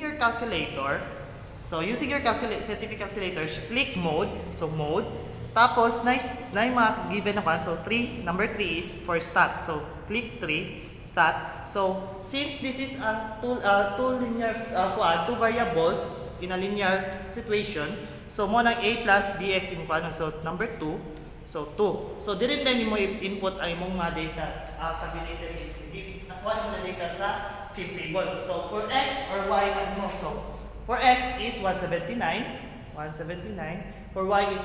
your calculator, scientific calculator, click mode, so mode, tapos na mga given naman, so number 3 is for stat, so click 3, stat. So since this is a two variables in a linear situation, so mo ng a plus bx in so number 2, so 2. So diri din mo input ang imong mga data, calculated, nakuha mo na data sa step table. So for x or y ano, so for x is 179, for y is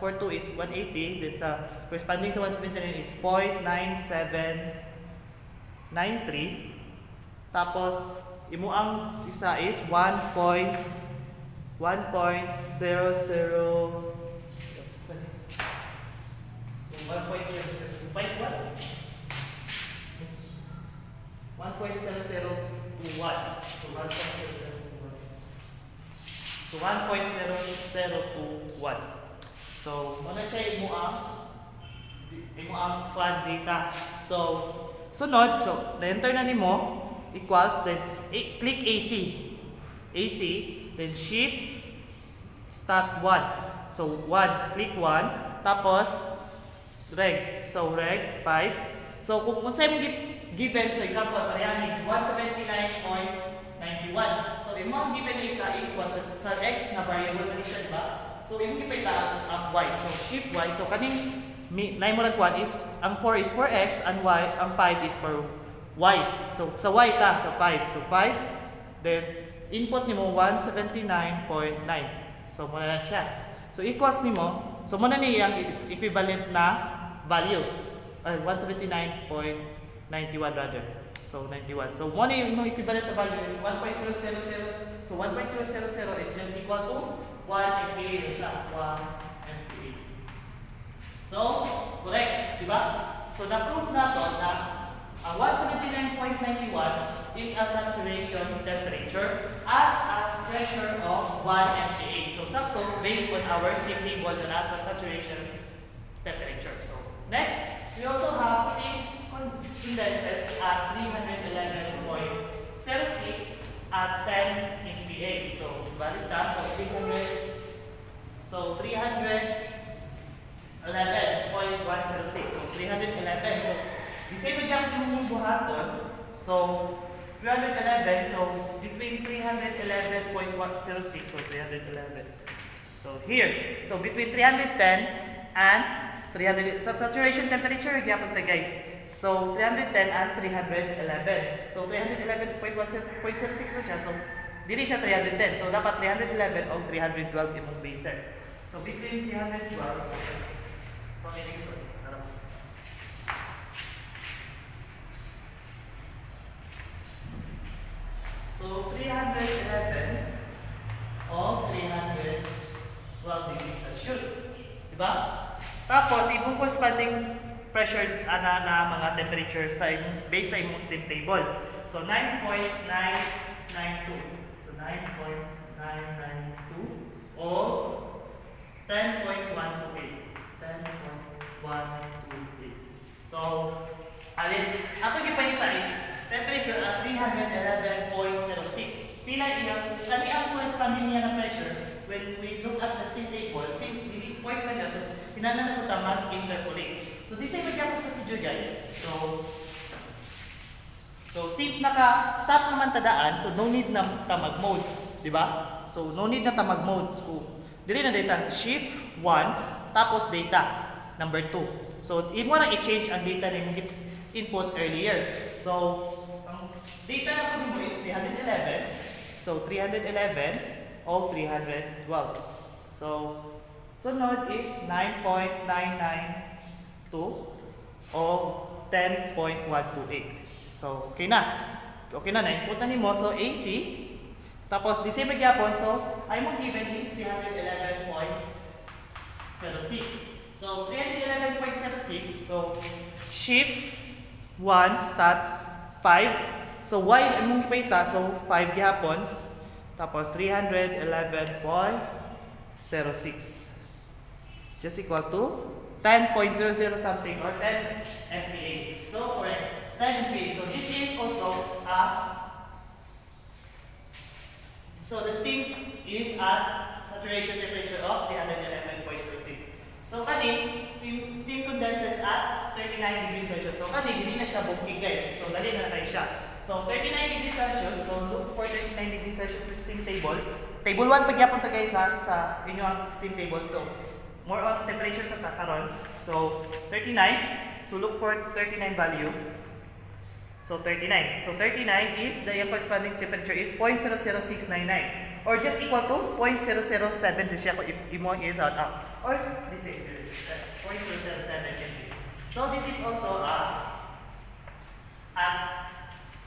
for 2 is 180, that corresponding sa 179 is 0.9793. Tapos imo ang isa is 1.00. So 1.0021. 1.0021. So 1.0021. So 1.0021. So ano siya imo ang fund data. So sunod, so na-enter na nimo equals, then click AC, then shift start 1. So 1, click 1, tapos reg. So reg 5. So kung unsay mo given, so example parehani 179.91. So imong given is sa x na variable na siya, diba? So imong ipita ang y. So shift y. So kaning nay mo nagkuan is ang 4 is for x, and y ang 5 is for y. So sa y ta sa 5. So 5, then input nimo 179.9. So mo na siya. So equals nimo, so mo na niyang is equivalent na value. 179.91 rather. So 91. So mo na yung equivalent na value is 1.000. So 1.000 is just equal to 1 MPa siya. 1 MPa. So correct, di ba? So na-prove na to na ang 179.91 is a saturation temperature at a pressure of 1 MPa. So sakto based on our steam table na nasa saturation temperature. So next, we also have steam condenses at 311.06 at 10 MPa. So valid ta. So 311.106. So 311. So the same again yung buhaton. So 311. So between 311.106. So 311. So here. So between 310 and 300. So saturation temperature gyapon ta guys. So 310 and 311. So 311.106 na siya. So dili siya 310. So dapat 311 o 312 imong bases. So between 312. So 311 o 312 degrees Celsius. Diba? Tapos, ibang corresponding pressure na mga temperature sa base sa imong steam table. So 9.992. So 9.992 o 10.128. 10.128. So, alin, ato gipangita is temperature at 311.06. Pila iyang kani ang corresponding niya na pressure when we look at the steam table, since dili point na siya, so pinana na ko ta mag-interpolate. So this ay magyapon procedure guys. So since naka-stop naman tadaan, so no need na ta mag-mode, di ba? So no need na ta mag-mode. Dili na data shift 1 tapos data number 2. So imo na i-change ang data na imong input earlier. So ang data na po is 311. So 311 o 312. So sunod is 9.992 o 10.128. So okay na. Okay na input na nimo. So AC. Tapos the same gyapon. So ay mo given is 311.06. So 311.06. So shift 1 start 5. So y imong gipahita, so 5 gihapon. Tapos 311.06. It's just equal to 10.00 something or 10 MPa. So correct, 10 MPa. So this is also a So the steam is at saturation temperature of 311.06. So kani, steam condenses at 39 degrees Celsius. So kani, hindi na siya bukid guys. So dali na kayo siya. So 39 degrees Celsius, so look for 39 degrees Celsius steam table. Table 1 pagyapon to guys ha, sa inyong steam table. So more of temperature sa karon. So 39. So look for 39 value. So 39. So 39 is the corresponding temperature is 0.00699 or just equal to 0.007 siya if you want it out. Or this is 0.007 can be. So this is also at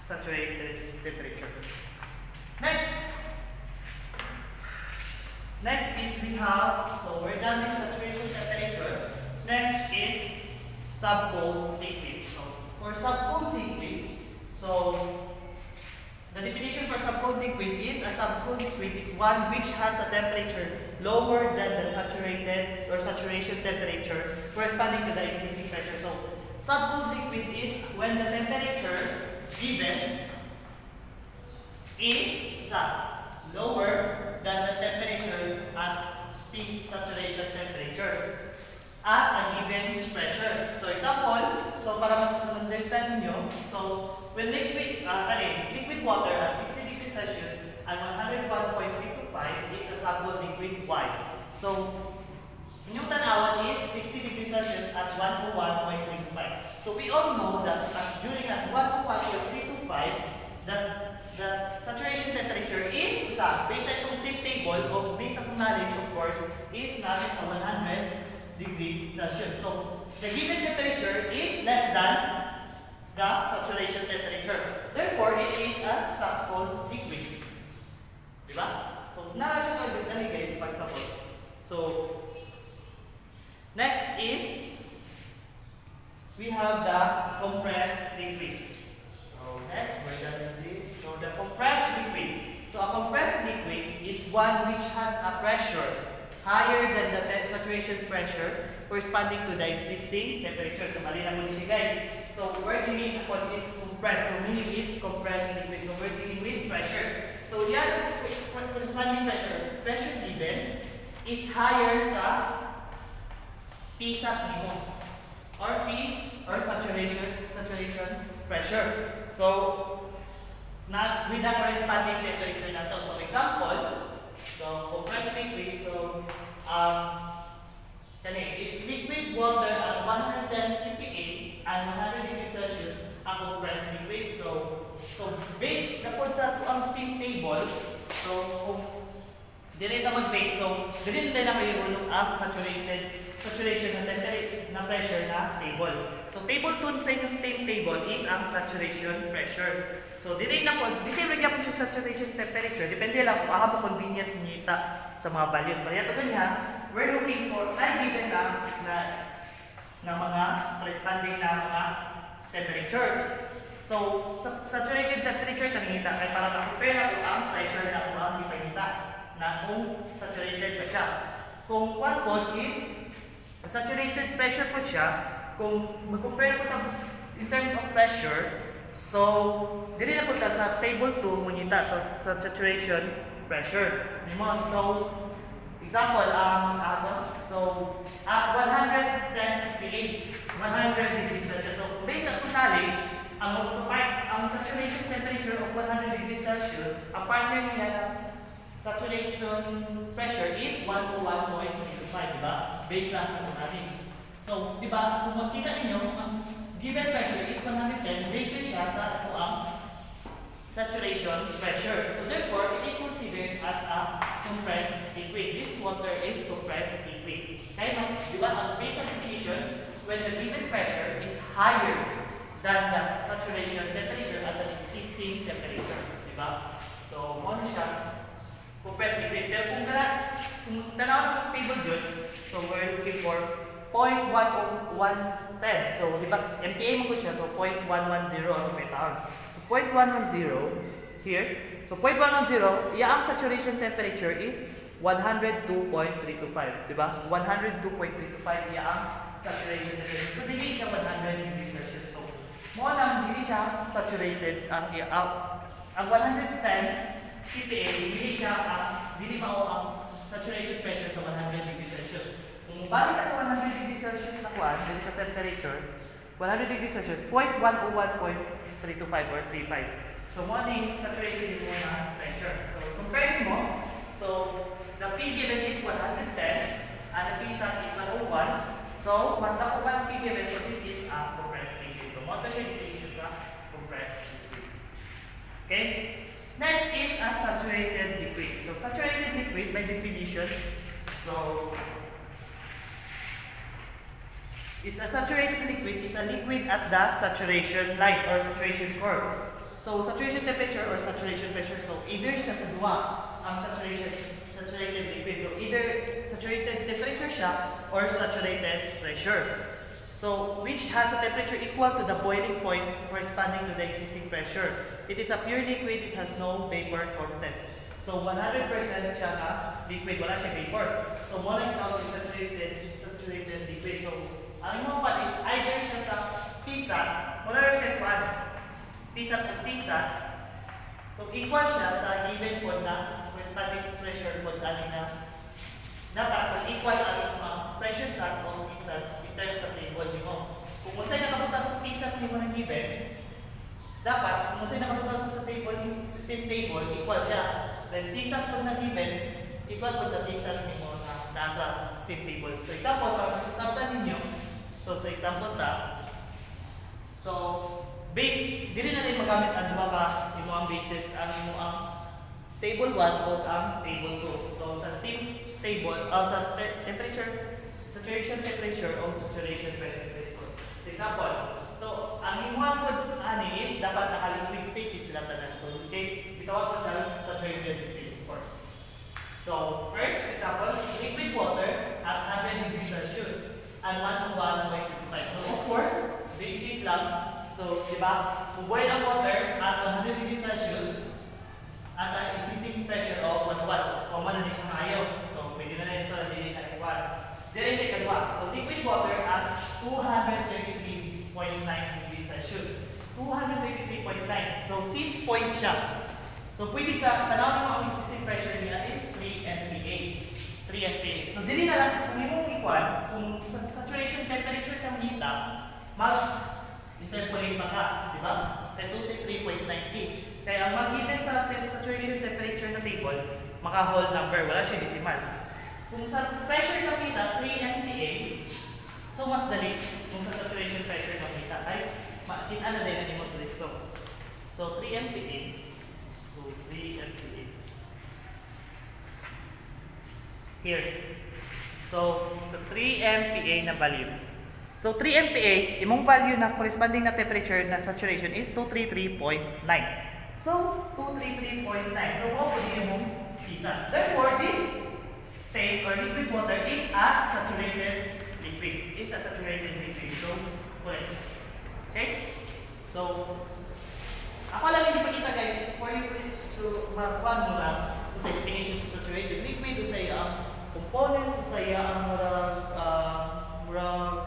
saturated temperature. Next is we have, so we're done with saturation temperature. Next is subcooled liquid. So for subcooled liquid, so the definition for subcooled liquid is a subcooled liquid is one which has a temperature lower than the saturated or saturation temperature corresponding to the existing pressure. So subcooled liquid is when the temperature given is lower than the temperature at the saturation temperature at a given pressure. So example, so para mas understand nyo, so when liquid water at 60 degrees Celsius and 101.325 is a subcooled liquid. Why? So inyong tanawan is 60 degrees Celsius at 101.325. So we all know that during at 101.325, the saturation temperature is based on steam table or based on knowledge of course is natin sa 100 degrees Celsius. So the given temperature is less than the saturation temperature. Therefore, it is a subcooled liquid. Diba? So nara siya kagdali guys pag suppose. So next is we have the compressed liquid. So next we're done with this. So the compressed liquid. So a compressed liquid is one which has a pressure higher than the saturation pressure corresponding to the existing temperature. So malinaw mo siya guys. So we're dealing upon is compressed. So meaning it's compressed liquid. So we're dealing with pressures. So yan corresponding pressure given is higher sa P sat minimum or P or saturation pressure. So not with the corresponding temperature na to. So example, so compressed liquid, so it's liquid water at 110 kPa and 100 degrees Celsius ang compressed liquid. So based na po sa ang steam table, so dire na mag-base, so dire na mayroon ang saturation na pressure na table. So table 2 sa inyong steam table is ang saturation pressure. So dire na po, kasi nagya po siya saturation temperature, depende lang kung ahap po convenient nita sa mga values. Kaya ito ganyan, we're looking for given na mga corresponding na mga temperature. So sa saturation temperature kanina kay para ma-compare natin ang pressure na kung ipakita na kung saturated pa siya. Kung one po is saturated pressure po siya, kung mag-compare po in terms of pressure, so dili na po ta sa table 2 mungita sa saturation pressure. So example so at 110 kPa, 100 degrees Celsius. So based on knowledge, ang saturation temperature of 100 degrees Celsius, ang partner niya na saturation pressure is 101.25, diba? Based lang sa knowledge. So, diba, kung makita ninyo, ang given pressure is 110, rated siya sa ito ang saturation pressure. So, therefore, it is considered as a compressed liquid. This water is compressed liquid. Kaya mas, diba, ang basic definition, when the given pressure is higher than the saturation temperature at the existing temperature. Diba? So, ano siya? Compressed liquid. Pero kung tanaw na ito stable dun, so we're looking for 0.110. So, di ba, MPa mo ko siya, so 0.110 ang may taon. So, 0.110 here. So, 0.110, ang saturation temperature is 102.325. Di ba? 102.325 ang saturation temperature. So, dili siya 100 degrees Celsius. So, mo lang, dili siya saturated. Ang 110 kPa, dili siya siya dili mao ang saturation pressure sa 100 degrees Celsius. Kung balik ka sa 100 degrees Celsius na kuan, dili sa temperature, 100 degrees Celsius, 0.101, 0.325 or 35. So, mo ning saturation mo na pressure. So, compare mo. So, the P given is 110 and the P sat is 101. So, mas dako pa ng P given, so this is a compressed liquid. So, mo to siya definition sa compressed liquid. Okay? Next is a saturated liquid. So, saturated liquid by definition, so is a saturated liquid is a liquid at the saturation line or saturation curve. So, saturation temperature or saturation pressure. So, either siya sa duwa ang saturated liquid. So, either saturated temperature siya or saturated pressure. So, which has a temperature equal to the boiling point corresponding to the existing pressure. It is a pure liquid, it has no vapor content. So, 100% siya na liquid, wala siya vapor. So, mo lang tawag yung saturated liquid. So, ang imong pa is either siya sa PSAT, wala siya pan. PSAT at PSAT. So, equal siya sa given po na corresponding pressure po ani na dapat kung equal ang pressure sat o PSAT in terms sa table nimo. Kung unsay nakabutang sa PSAT nimo na given, dapat kung unsay nakabutang sa table steam table equal siya. Then PSAT po na given equal po sa PSAT nimo na nasa steam table. So example, para masasabtan ninyo. So sa example ta, so base, dili na rin magamit ang duha ka imo ang bases, ang imo ang table 1 o ang table 2. So sa steam table, sa temperature, saturation temperature o saturation pressure table. For example, so ang imo pod ani is dapat naka-liquid state yung sila tanan. So okay, bitawag ko siya saturated liquid, of course. So first example, liquid water at 100 degrees Celsius and 101.25. So of course, basic lang. So, di ba? Kung boil ang water at 100 degrees Celsius at ang existing pressure of 1 watt. So, common na rin siyang ayaw. So, pwede na rin ito na hindi ka nagkuhan. There is second one. So, liquid water at 233.9 degrees Celsius. 233.9. So, 6 point siya. So, pwede ka, tanawin mo ang existing pressure niya is 3 MPa. 3 MPa. So, dili na lang, kung yung ikuan, kung sa saturation temperature kang kita, interpolate pa ka, di ba? 233.90. Kaya ang mag-given sa saturation temperature na table, maka-whole number, wala siya decimal. Kung sa pressure na kita, 3 MPa, so mas dali kung sa saturation pressure na kita. Ay, makita na din ang ulit. So 3 MPa, so 3 MPa. Here. So 3 MPa na value. So 3 MPa, imong value na corresponding na temperature na saturation is 233.9. So 233.9. So what would be imong PSAT? Therefore, this state or liquid water is a saturated liquid. Is a saturated liquid. So correct. Okay? So ako lang hindi pa kita guys is for you to mag-one mo lang kung sa definition sa saturated liquid, kung sa ang components, kung sa ang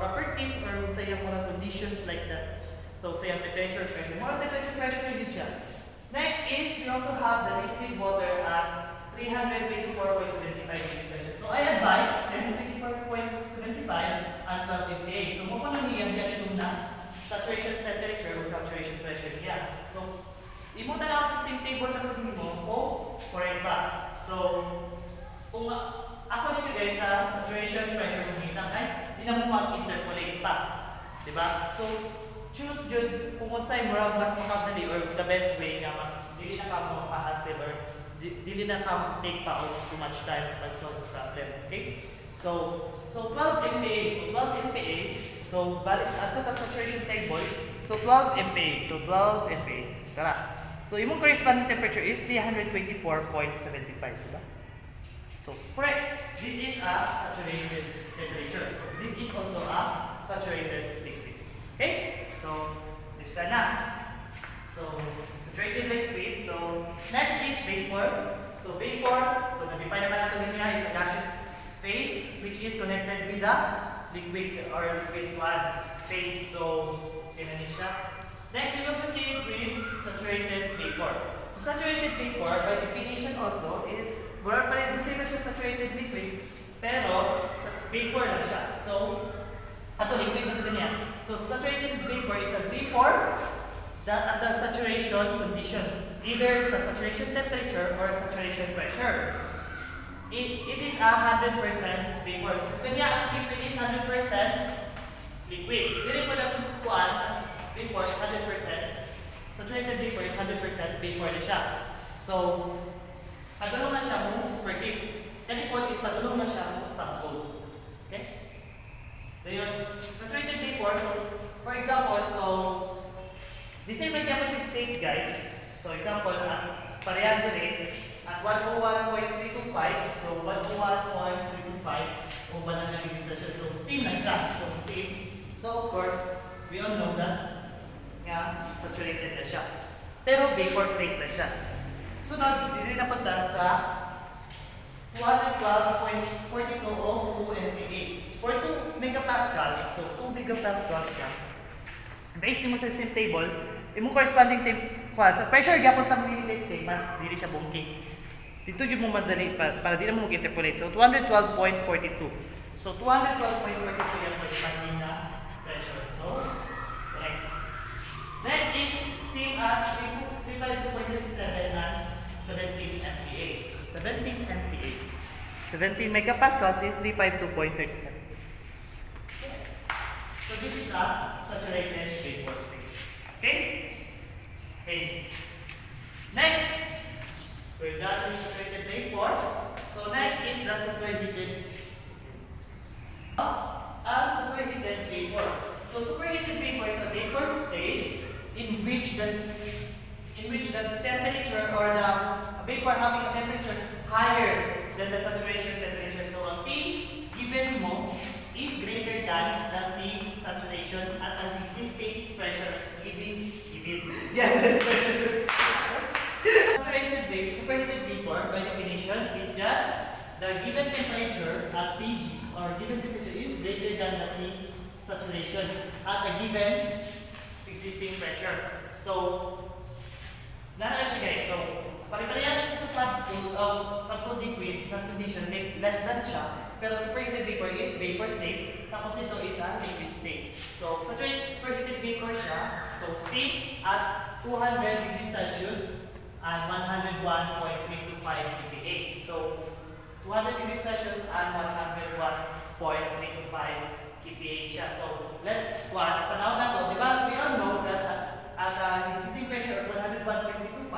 properties or kung sa mga conditions like that. So sa temperature pressure. Mga temperature pressure din siya. Next is we also have the liquid water at 324.75 degrees Celsius. So I advise 324.75 at 12 MPa. So mo pa niya assume na saturation temperature o saturation pressure niya. So imo tanaw sa steam table na pud nimo o correct ba? So kung ako nito guys sa saturation pressure mo kita ay di na mo mag-interpolate pa. Diba? So, choose yun kung unsay murag mas makadali or the best way nga dili na ka mo mapahasel or dili na ka take pa o too much time sa pag-solve sa problem. Okay? So 12 MPa. So 12 MPa. So, balik ato ka saturation table. So 12 MPa. So 12 MPa. So, tara. So, imong corresponding temperature is 324.75, diba? So, correct. This is a saturated temperature. So, this is also a saturated liquid. Okay? So, next na. So, saturated liquid. So, next is vapor. So, vapor. So, na-define naman natin niya is a gaseous phase which is connected with the liquid or liquid phase. So, ganun siya. Next, we will proceed with saturated vapor. So, saturated vapor by definition also is So saturated vapor is a vapor that at the saturation condition, either sa saturation temperature or saturation pressure. It is 100% vapor. So kanya, if it is 100% liquid, dili po na kuan, vapor is 100%. Saturated vapor is 100% vapor na siya. So, padulong na siya mo superheat. Kanipot is padulong na siya mo subcold. Okay? Dayon, saturated vapor, so, for example, so, the same temperature state, guys. So, example, parehan din at 101.325, so 101.325 o 100 degrees Celsius. So, steam na siya. So, steam. So, of course, we all know that saturated na siya. Pero vapor state na siya. Sunod, dili na punta sa 212.42 o 2 MPa. For 2 megapascals, so 2 megapascals ka. Base mo sa steam table, imong corresponding sa pressure gapon tang minute steam, mas dili siya bungking. Dito yung mo madali para di na mo mag-interpolate. So 212.42. So 212.42 yung corresponding na pressure. So, correct. Next is steam at 352.37 and 17 MPa. So 17 MPa. 17 megapascals is 352.37. So this is a saturated vapor state. Okay? Okay. Next, we're done with saturated vapor. So next is the superheated. Superheated vapor. So superheated vapor is a vapor state in which the temperature or the vapor having a temperature higher than the saturation temperature. So ang T given mo is greater than the saturation at an existing pressure. Superheated vapor by definition is just the given temperature at Tg or given temperature is greater than the T saturation at a given existing pressure. So, nana siya guys. So, pare-parehan siya sa subcooled liquid na condition, less than siya. Pero superheated vapor is vapor state, tapos ito is a liquid state. So, superheated vapor siya. So, steam at 200 degrees Celsius and 101.325 kPa. So, 200 degrees Celsius and 101.325 kPa siya. So, let's panahon na to. Diba, we all know that at existing pressure of 101.325,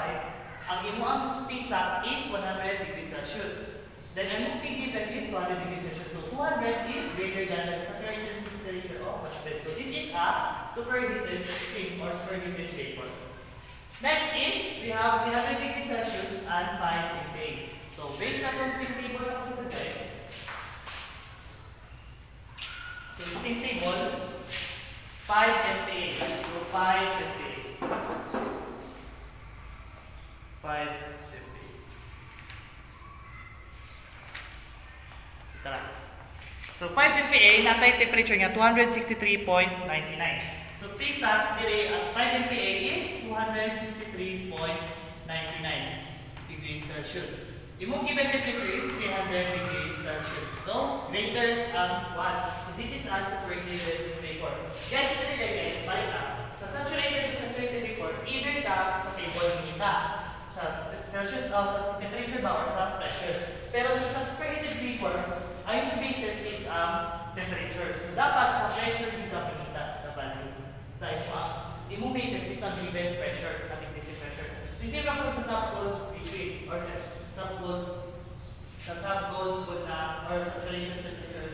ang imuang TSAT is 100 degrees Celsius. Then, ang T given is 200 degrees Celsius. So, 200 is greater than the saturated temperature of bed. So, this is a superheated steam or superheated vapor. Next is, we have 300 degrees Celsius and 5 MPa. So, based on steam table na po guys. So, steam table, 5 MPa. So, 5 MPa. 5 MPa. Tara. So 5 MPa, natay temperature niya 263.99. So TSAT dire at 5 MPa is 263.99 degrees Celsius. Imong given temperature is 300 degrees Celsius. So greater ang 1. So this is a superheated vapor. Guys, dito guys, balik na. Sa saturated vapor, either ka sa table kita sa Celsius o sa temperature ba or sa pressure. Pero sa superheated vapor, ang basis is temperature. So, dapat sa pressure yung kapinita na value. Sa imong basis is ang given pressure at existing pressure. The same lang po sa subcooled liquid or sa subcooled na or saturation temperature,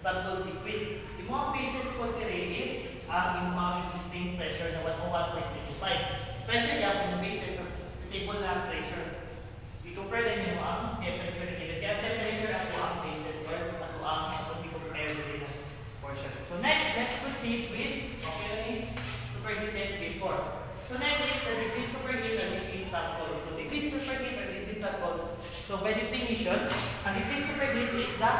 subcooled liquid. Imong basis ko is ang imong existing pressure na 101.325. Pressure niya kung basis sa table na pressure. I-compare din mo ang temperature na given. Kaya temperature ako ang basis or ako ang compare din ang portion. So next, let's proceed with superheated vapor. So next is the degree superheat and degree subcooled. So degree superheat and degree subcooled. So by definition, ang degree superheat is the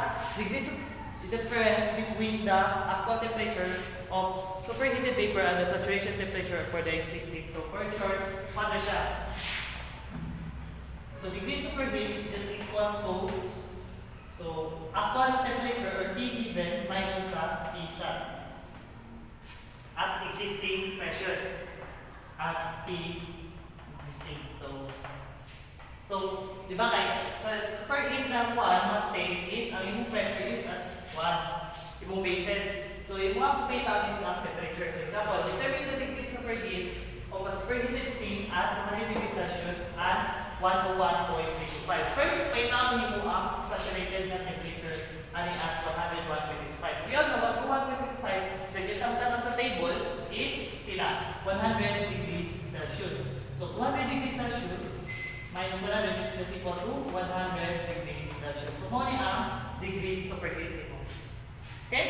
difference between the actual temperature of superheated vapor and the saturation temperature for the existing. So for short, paano siya? So degree superheat is just equal to actual temperature or T given minus Tsat. at existing pressure at P existing. So di ba kay sa per heat na kuan mas state is ang imong pressure is at 1 imong basis. So imong pay is ang temperature. So example, determine the degrees of heat of a superheated steam at 200 degrees Celsius at 101.35. First, pay namin mo ang saturated na temperature ani at 101.25. We all know what 101.25 sa gitang tanong sa table is pila 100 degrees Celsius. So 200 degrees Celsius minus 100 is just equal to 100 degrees Celsius. So mo ni ang degrees superheated mo. Okay?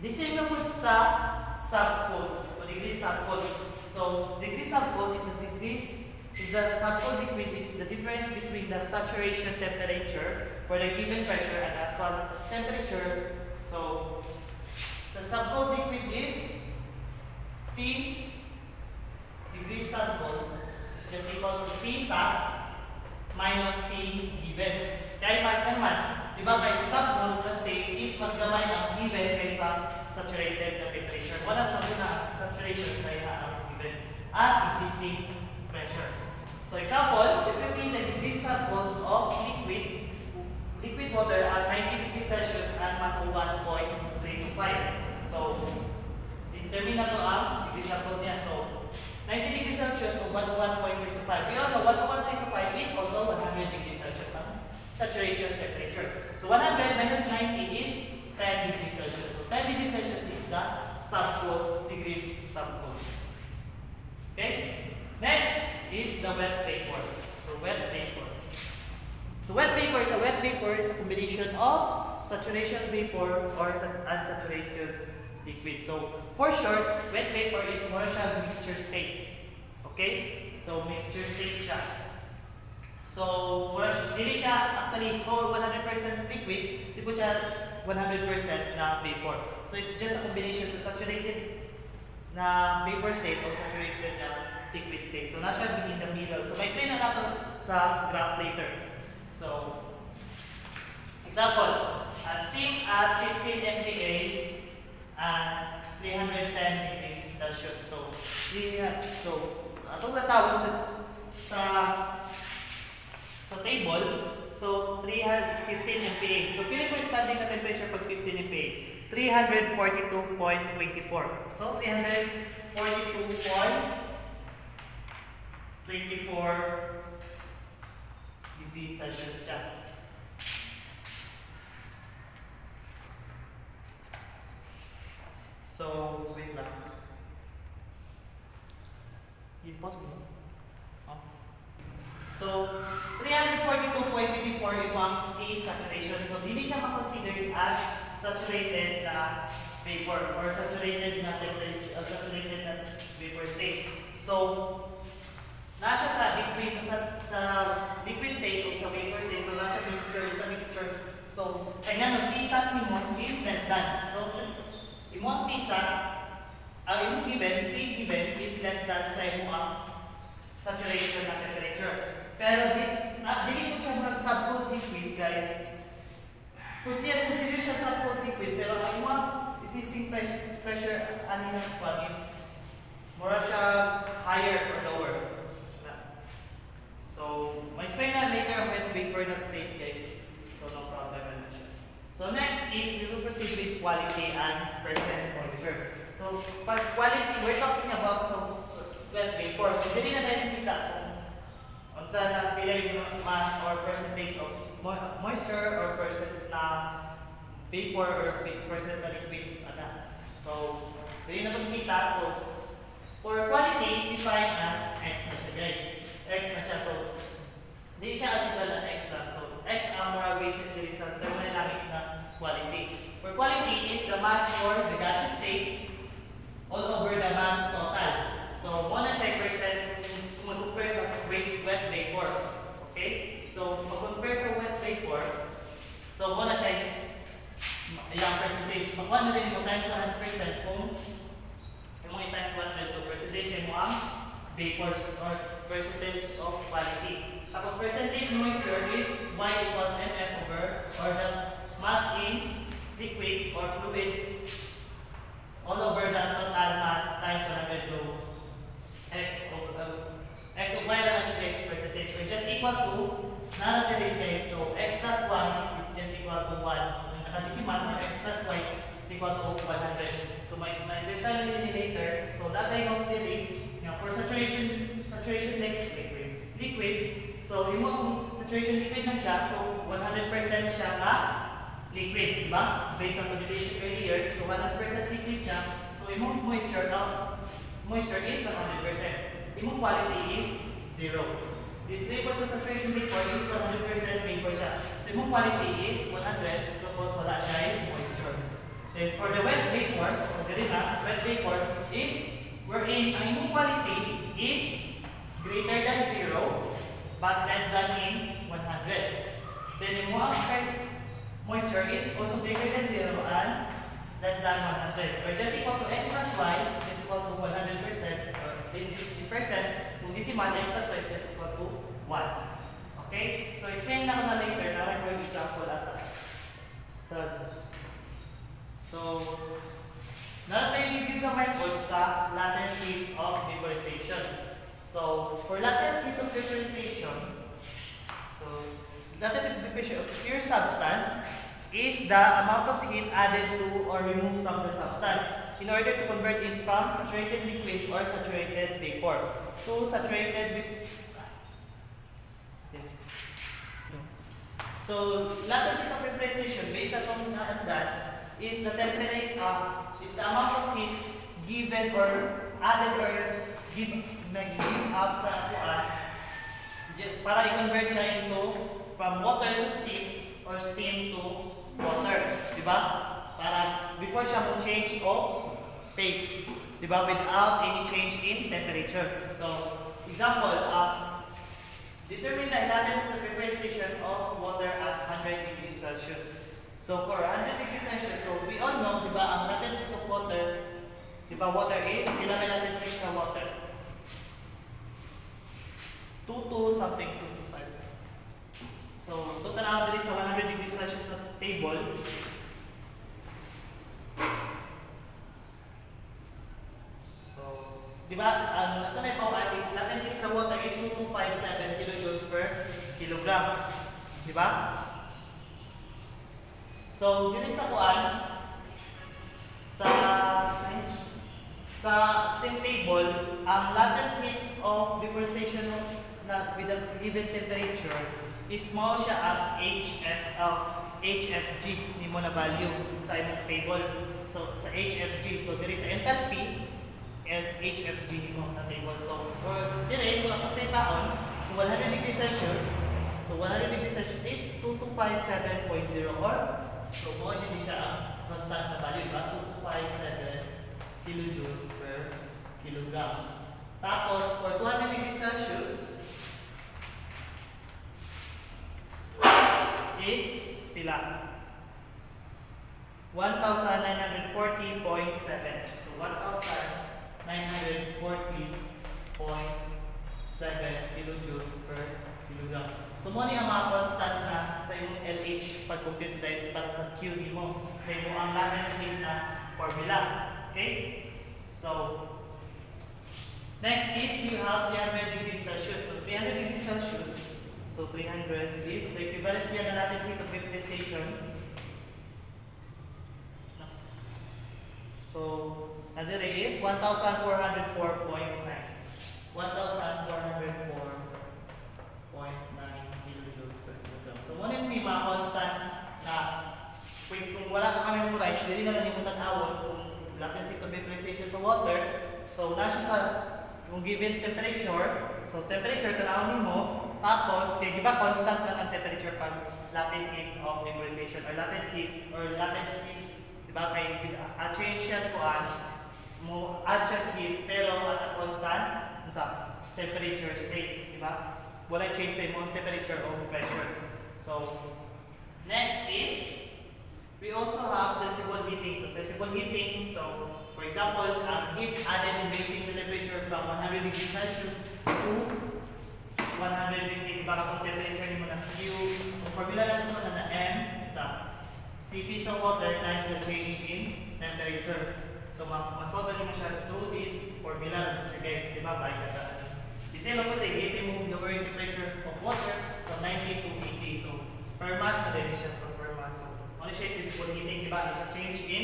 This is yung sa subcold o degree subcold. So degree subcold is the subcold liquid is the difference between the saturation temperature for the given pressure and actual temperature. So the subcold liquid is T degree subcold is just equal to T sub minus T given. Kaya mas naman, di ba kaysa subcold the state is mas gamay ang given kaysa saturated na temperature. Wala na muna saturation kaya ang given at existing pressure. So example, determine the degree subcold of liquid water at 90 degrees Celsius and 101.325. So determine na to ang degree subcold niya. So 90 degrees Celsius o 101.325. We all know 101.325 is also 100 degrees Celsius ang saturation temperature. So 100 minus 90 is 10 degrees Celsius. So 10 degrees Celsius is the subcold degrees subcold. Okay? Next is the wet vapor. So wet vapor. So wet vapor is a combination of saturation vapor or unsaturated liquid. So for short, wet vapor is more siya mixture state. Okay? So mixture state siya. So dili siya actually whole 100% liquid, di po siya 100% na vapor. So it's just a combination sa saturated na vapor state o saturated na liquid state. So nasa in the middle. So may explain na natin sa graph later. So example, steam at 15 MPa and 310 degrees Celsius. So atong natawag sa table, so 315 MPa. So pili corresponding na temperature pag 15 MPa. 342.24. So 342.24 degrees Celsius siya. So, wait lang. I-pause mo. Oh. So, 342.24 yung ang T saturation. So, hindi siya makonsider as saturated na vapor or saturated na temperature, saturated na vapor state. So, nasa sa liquid sa liquid state o sa vapor state. So, nasa mixture is a mixture. So, kanya ng T-sat mo is less than. So, imong T-sat, ang imong given, T given is less than sa imong saturation na temperature. Pero dili po siya murag subcold liquid kay consider siya subcold liquid pero ang imong existing pressure ani na kuan is mura siya higher or lower. So, ma-explain na later ang wet vapor not state guys. So, no problem na siya. So, next is we will proceed with quality and percent moisture. So, pag quality, we're talking about wet vapor. So, hindi na tayo nakita kung saan na pila yung mass or percentage of moisture or percent na vapor or percent na liquid. So, hindi na ito makita. So, for quality, define as X na siya guys. X na siya. So, hindi siya algebra na X lang. So, X ang moral basis dito sa thermodynamics na quality. For quality is the mass for the gaseous state all over the mass total. So, muna siya percent kung compare sa wet vapor. Okay? So, compare sa wet vapor, so muna siya ilang percentage. Magkuha na rin mo times 100% kung yung mga times 100. So, percentage mo ang vapors or percentage of quality. Tapos percentage moisture is Y equals MF over or the mass in liquid or fluid all all over the total mass times 100. So x of y na siya guys, percentage. So just equal to, na-derivate guys. So x plus 1 is just equal to 1. Nakadesimal, x plus y is equal to 100. So may understand nyo later. So that I don't delete. Now for saturation liquid. So yung mga saturation liquid na siya, so 100% siya na liquid, di ba? Based on the derivation earlier, so 100% liquid siya. So yung moisture is 100%. Yung quality is 0. This label sa saturation vapor is 100% vapor siya. So yung quality is 100, tapos wala siya yung moisture. Then for the wet vapor, so dito na, wet vapor is wherein ang yung quality is greater than 0 but less than in 100. Then yung moisture is also greater than 0 and less than 100. Or just equal to x plus y is just equal to 100% or 50%. Kung decimal, x plus y is just equal to 1. Okay? So explain na ko na later. Now for example ata. So now tayo review the method sa latent heat of vaporization. So for latent heat of vaporization, latent heat of vaporization of pure substance is the amount of heat added to or removed from the substance in order to convert it from saturated liquid or saturated vapor to saturated. So latent heat of vaporization based on that is the temperature is the amount of heat given or added or give up sa para i-convert siya into from water to steam or steam to water, di ba? Para before siya mo change of phase, di ba? Without any change in temperature. So, example, determine the latent vaporization of water at 100 degrees Celsius. So, for 100 degrees Celsius, so we all know, di ba, ang latent heat of water, di ba, water is, ilan may latent heat sa water? 2 to something, 2 to 5. So, ito tanaw dali sa 100 degrees Celsius na table. So, di ba, ang ito na ipawaan is latent heat sa water is 2257 kilojoules per kilogram. Di ba? So, dito sa kuan, sa steam table, ang latent heat of vaporization with a given temperature is small siya ang HFG ni mo na value sa imong table. So sa HFG, so there is enthalpy and HFG mo na table. So for dire so ang taon, 100 degrees Celsius, so 100 degrees Celsius it's 2257.0 or so mo din siya ang constant na value, diba? 2257 kilojoules per kilogram. Tapos for 200 degrees Celsius is pila? 1940.7. So 1940.7 kilojoules per kilogram. So mo ni ang mga constant na sa imong LH pag compute dahil sa Q mo sa imong ang latent heat na formula. Okay? So next is we have 300 degrees Celsius. So 300 degrees Celsius. So 300 is the equivalent yan na latent heat of vaporization. So, nadire is 1,404.9. 1,404.9 kilojoules per kilogram. So, muna yung may mga constants na kung wala ka kami memorize, hindi na lang yung tanawon kung latent heat of vaporization sa water. So, nasa sa kung given temperature, so temperature, tanawon mo, tapos, kaya di ba constant lang ang temperature pag latent heat of vaporization or latent heat, di ba, kay change yan ko mo add siya heat, pero at a constant sa temperature state, di ba? Wala change sa imong temperature or pressure. So, next is, we also have sensible heating. So, sensible heating, so, for example, heat added in raising the temperature from 100 degrees Celsius to 150 para kung temperature ni mo na Q. Ang formula natin sa na M sa CP sa water times the change in temperature. So masolve mo siya through this formula na guys, di ba? By the same ako rin, it remove the working temperature of water from 90 to 80. So per mass na din siya. So per mass. So only siya is full heating, di ba? Is a change in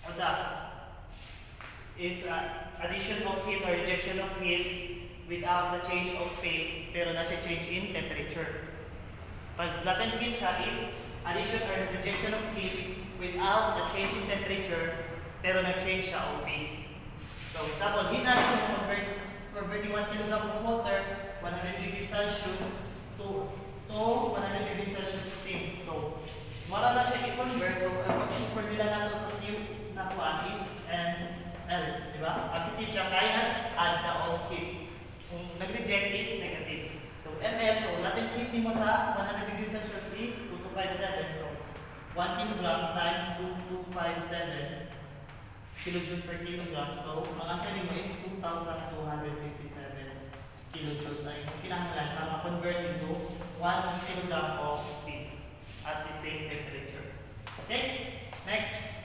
what's up? Is addition of heat or rejection of heat without the change of phase, pero na siya change in temperature. Pag latent heat siya is addition or rejection of heat without the change in temperature, pero nag-change siya of phase. So example, heat addition converting 1 kg of water, 100 degrees Celsius to 100 degrees Celsius steam. So wala na siya i-convert. So ang formula nato sa Q na kuan is L, di ba? Positive siya kaya add na of heat. Kung nag-reject is negative. So ML, so latent heat nimo sa 100 degrees Celsius is 2257. So 1 kilogram times 2257 kilojoules per kilogram. So ang answer nimo is 2,257 kilojoules ay kinahanglan para ma-convert into 1 kilogram of steam at the same temperature. Okay? Next.